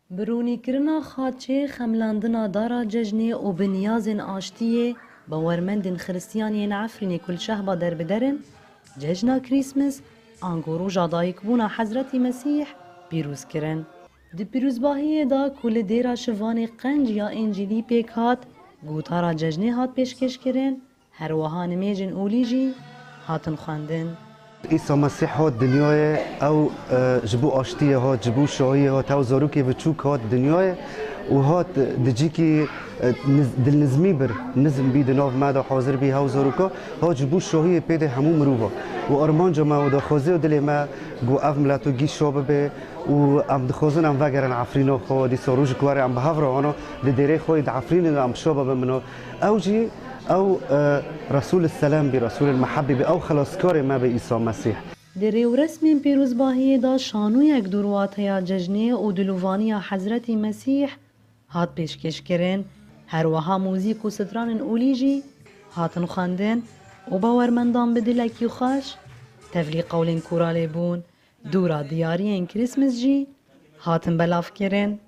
برونی کرنا خاچه خملاندنا دارا ججنه و بنیازن آشتیه باورمندن خريستيانين عفرين كل شهبة در بدرن ججنا كريسمس آنگورو جادايك بونا حضرت مسيح بيروز کرن. دی پیروزباهی دا کل دیرا شوان قنج یا انجیلی پیک هات گوتارا ججنه هات پیشکش کرن هر وها نمیجن اولیجی هاتن خواندن. عیسی مسیح هات دنیای او جبو آشتیه هات جبو شاهیه هات او زاروکی و چوک هات دنیای و هات دجی که دل نزمی بر نزم بی دناف مادا حاضر بی هاو زاروکا هات جبو شاهیه پیده همو مروبا و ارمان جا ما و دا خوزه و دل ما گو اف ملاتو گی شابه به و ام دخوزن ام وگرن عفرینا خوا دی ساروش کواره ام بهافرا آنو دی دیره خوی دی عفرین ام شابه بمنو او جی او رسول السلام بی رسول المحبه بی او خلاصکار ما به عیسی مسیح. دری و رسم پیروزباهی دا شانو یک درواتیا ججنه و دلووانی حضرت مسیح هات پیشکش کرن هر وها موزیک و ستران اولیجی هاتن خواندن و باورمندان بدلکی خوش تفلی قولن کورالی بون دورا دیارین کریسمس جی هاتن بلاف کرن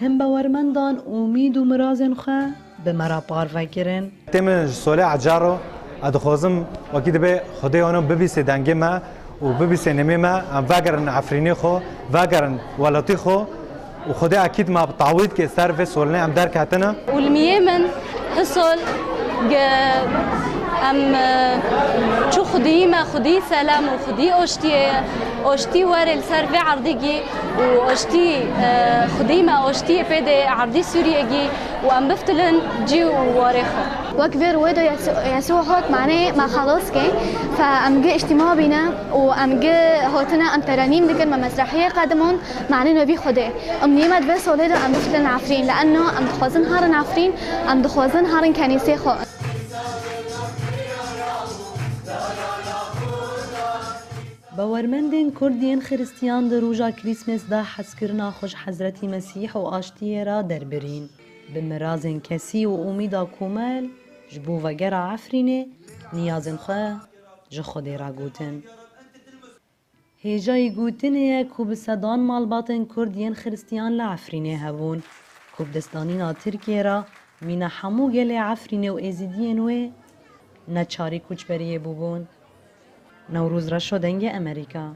هم باورمندان امید و مرازن خواه به مرا پارفه کرن. تم سوال عجارو ادخوزم وقتی به خدای آنو ببیسه دنگ ما و ببیسه نمی ما ام وگرن عفرینی خو وگرن ولاتی خو و خدای اکید ما تعویض که سر و سوالنه ام در کاتنا. والمية من حصل ام شو خدي سلام وخدي اوشتي وري السرفي عرضيجي واوشتي خدي ما اوشتي بيدي عرضي سوريجي وام بفتلن جي ووريخو وكبر ويدو يسوع هوت معناه ما خلاص كي فام جي اجتماع بينا وام جي هوتنا ام ترانيم ديك ما مسرحيه قدمون معناه نبي خدي ام نيمت بس وليدو ام بفتلن عفرين لانه ام دخوزن هارن عفرين ام دخوزن هارن كنيسه خو. باورمندن کردین خریستیان در روزا کریسمس دا حس کرنا خوش حضرت مسیح و آشتیه را دربرین به مرازن کسی و امیدا کومل جبو وگر عفرینه نیازن خواه جه خودی را گوتن. هیجای گوتنه کوب صدان مالباتن کردین خریستیان لعفرینه هبون کوب دستانینا ترکیه را مینا حمو گل عفرینه و ازیدین و نچاری کچبریه بوبون. نوروز را شدنگ امریکا